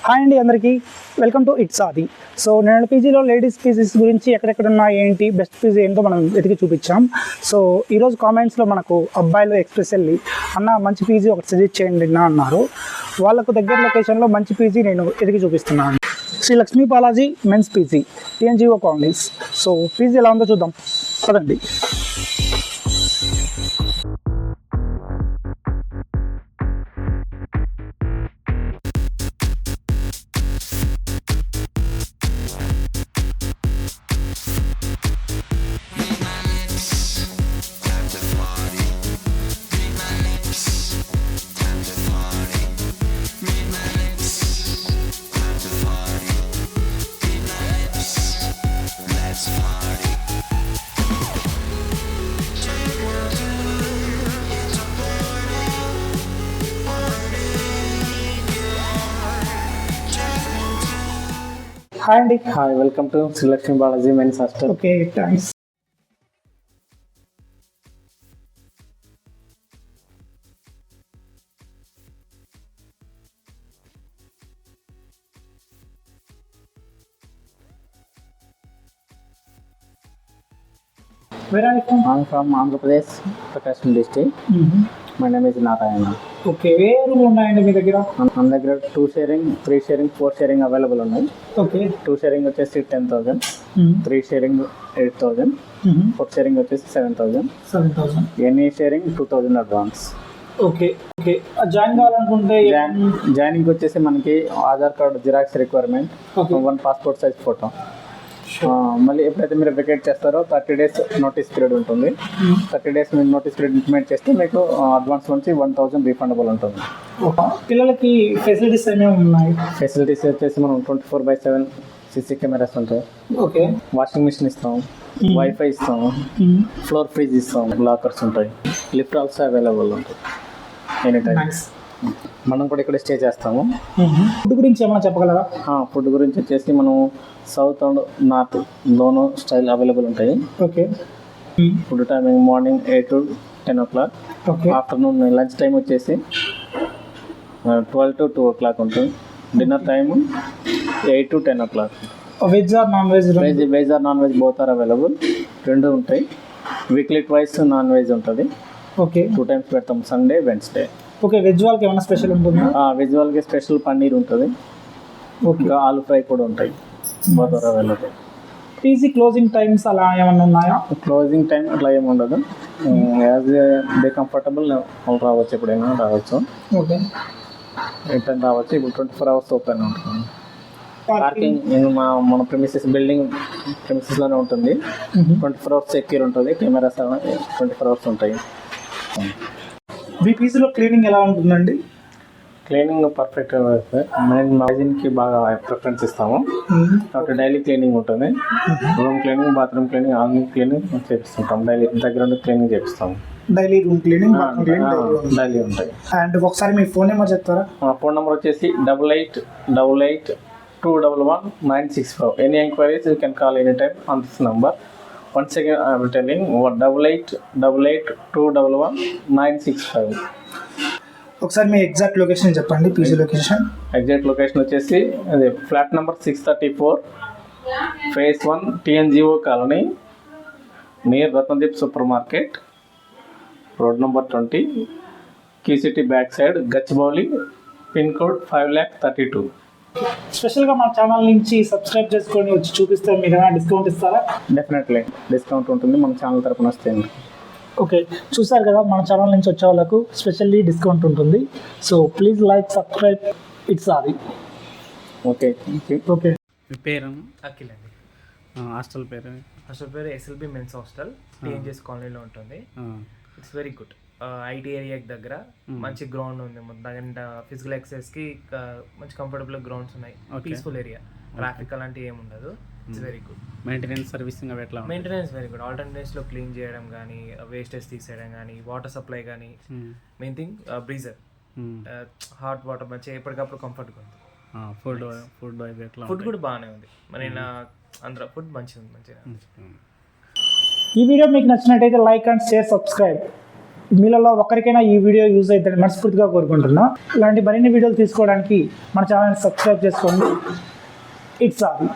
Hi అండి అందరికీ welcome to it's ఆది. సో నేను పీజీలో లేడీస్ పీజీస్ గురించి ఎక్కడెక్కడ ఉన్నాయి ఏంటి బెస్ట్ పీజీ ఏంటో మనం వెతికి చూపించాం. సో ఈరోజు కామెంట్స్లో మనకు అబ్బాయిలు ఎక్స్ప్రెస్ వెళ్ళి అన్న మంచి పీజీ ఒకటి సజెస్ట్ చేయండి అన్న అన్నారు. వాళ్ళకు దగ్గర లొకేషన్లో మంచి పీజీ నేను ఎతికి చూపిస్తున్నాను. Shri Lakshmi Balaji men's PG, TNGO colonies. So PG ఎలా ఉందో చూద్దాం పదండి. హాయ్ అండి. Hi, welcome to Shri Lakshmi Balaji men's hostel. Okay, thanks. Where are you from? I'm from Andhra Pradesh, Prakasham district. My name is Narayana. Okay, A room ఉన్నాయండి మీ దగ్గర? మన దగ్గర 2 sharing, 3 sharing, 4 sharing available ఉన్నాయి. ఓకే, 2 షేరింగ్ వచ్చేసి 10,000, 3 sharing 8,000, 4 sharing వచ్చేసి 7,000, 7,000. Any sharing 2,000 advance. Okay okay, join కావాలనుకుంటే joining వచ్చేసి మనకి Aadhaar card xerox requirement, 1 passport size photo. మళ్ళీ ఎప్పుడైతే మీరు వెకేట్ చేస్తారో 30 days నోటీస్ పీరియడ్ ఉంటుంది. 30 days మీరు నోటీస్ పీరియడ్ ఇంప్లిమెంట్ చేస్తే మీకు అడ్వాన్స్ నుంచి 1,000 రీఫండబుల్ ఉంటుంది. పిల్లలకి ఫెసిలిటీస్ ఏమేమి ఉన్నాయి? ఫెసిలిటీస్ వచ్చేసి మనం 24/7 సీసీ కెమెరాస్ ఉంటాయి. ఓకే, వాషింగ్ మిషన్ ఇస్తాం, వైఫై ఇస్తాము, ఫ్లోర్ ఫ్రిడ్జ్ ఇస్తాం, లాకర్స్ ఉంటాయి, లిఫ్ట్ ఆల్సో అవైలబుల్ ఉంటుంది ఎనీ టైం. మనం కూడా ఇక్కడ స్టే చేస్తాము. ఫుడ్ గురించి ఏమైనా చెప్పగలరా? ఫుడ్ గురించి వచ్చేసి మనం సౌత్ అండ్ నార్త్ లోను స్టైల్ అవైలబుల్ ఉంటాయి. Okay, food timing morning 8 to 10 o'clock. Okay, afternoon lunch time వచ్చేసి 12 to 2 o'clock ఉంటుంది. Dinner time 8 to 10 o'clock. Veg or non veg? Veg or non veg both are available, రెండు ఉంటాయి. Weekly twice non veg ఉంటుంది. Okay, 2 times పెడతాం, Sunday, Wednesday. Okay, veg వాళ్ళకి ఏమైనా special ఉంటుందా? Veg వాళ్ళకి స్పెషల్ పన్నీర్ ఉంటుంది. ఇంకా ఆలు ఫ్రై కూడా ఉంటాయి, both are available. PG closing times అలా ఏమైనా ఉన్నాయా? క్లోజింగ్ టైం అట్లా ఏమి ఉండదు. యాజ్ దే కంఫర్టబుల్ వాళ్ళు రావచ్చు, ఎప్పుడైనా రావచ్చు. ఓకే, ఎప్పుడైనా రావచ్చు. ఇప్పుడు 24 hours ఓపెన్ ఉంటుంది. పార్కింగ్ మన ప్రిమిసెస్ బిల్డింగ్ ప్రిమిసెస్లోనే ఉంటుంది. 24 hours సెక్యూర్ ఉంటుంది. కెమెరాస్ 24 hours ఉంటాయి. మీ పీజీలో క్లీనింగ్ ఎలా ఉంటుందండి? క్లీనింగ్ పర్ఫెక్ట్గా వస్తుంది. మేము మ్యాజిన్కి బాగా ప్రిఫరెన్స్ ఇస్తాము. కాబట్టి డైలీ క్లీనింగ్ ఉంటుంది. Room cleaning, bathroom cleaning, all cleaning చేపిస్తుంటాం. డైలీ దగ్గర క్లీనింగ్ చేపిస్తాము. డైలీ రూమ్ క్లీనింగ్, డైలీ ఉంటాయి. అండ్ ఒకసారి మీ ఫోన్ నెంబర్ చెప్తారా? ఫోన్ నెంబర్ వచ్చేసి 8888211965. Any enquiries you can call any time on this number. Once again I am telling 8888211965. ఒకసారి మీ ఎగ్జాక్ట్ లొకేషన్ చెప్పండి. పీజీ లొకేషన్ ఎగ్జాక్ట్ లొకేషన్ వచ్చేసి అదే flat number 634, phase 1, TNGO colony, near Ratnadeep super market, road number 20, QCT back side, Gachibowli, pin code 5,32,000. స్పెషల్గా మా channel నుంచి subscribe చేసుకొని వచ్చి చూపిస్తే మీరు ఏమైనా డిస్కౌంట్ ఇస్తారా? డెఫినెట్లీ డిస్కౌంట్ ఉంటుంది మన ఛానల్ తరపున వస్తుంది. ఓకే, చూసారు కదా, మన ఛానల్ నుంచి వచ్చే వాళ్ళకు స్పెషల్లీ డిస్కౌంట్ ఉంటుంది. So please like, subscribe it's Aadi. Okay, thank you. Okay, మీ పేరు? అఖిల్ అండి. హాస్టల్ పేరు? హాస్టల్ పేరు ఎస్ఎల్బి మెన్స్ హాస్టల్, టీఎన్జిఎస్ కాలనీలో ఉంటుంది. It's very good. ఐటీ ఏరియాకి దగ్గర మంచి గ్రౌండ్ ఉంది మొత్తం. అండ్ ఫిజికల్ ఎక్సర్సైజ్కి మంచి కంఫర్టబుల్ గ్రౌండ్స్ ఉన్నాయి. పీస్ఫుల్ ఏరియా, ట్రాఫిక్ అలాంటివి ఏమి ఉండదు. It's very good. Maintenance, servicing అవి ఎట్లా? Maintenance very good. ఆల్టర్నేట్ డేస్లో క్లీన్ చేయడం కానీ, వేస్టేజ్ తీసేయడం కానీ, వాటర్ సప్లై కానీ, main thing Brezza, hot water మంచిగా ఎప్పటికప్పుడు కంఫర్ట్గా ఉంది. ఫుడ్ ఎట్లా? ఫుడ్ కూడా బాగానే ఉంది. మరి అందరూ ఫుడ్ మంచిగా ఉంది, మంచిగా. ఈ వీడియో మీకు నచ్చినట్టయితే లైక్ అండ్ షేర్, సబ్స్క్రైబ్. మీలలో ఒక్కరికైనా ఈ వీడియో యూజ్ అవుతుందని మనస్ఫూర్తిగా కోరుకుంటున్నా. ఇలాంటి మరిన్ని వీడియోలు తీసుకోవడానికి మన ఛానల్ని సబ్స్క్రైబ్ చేసుకోండి. ఇట్స్ ఆది.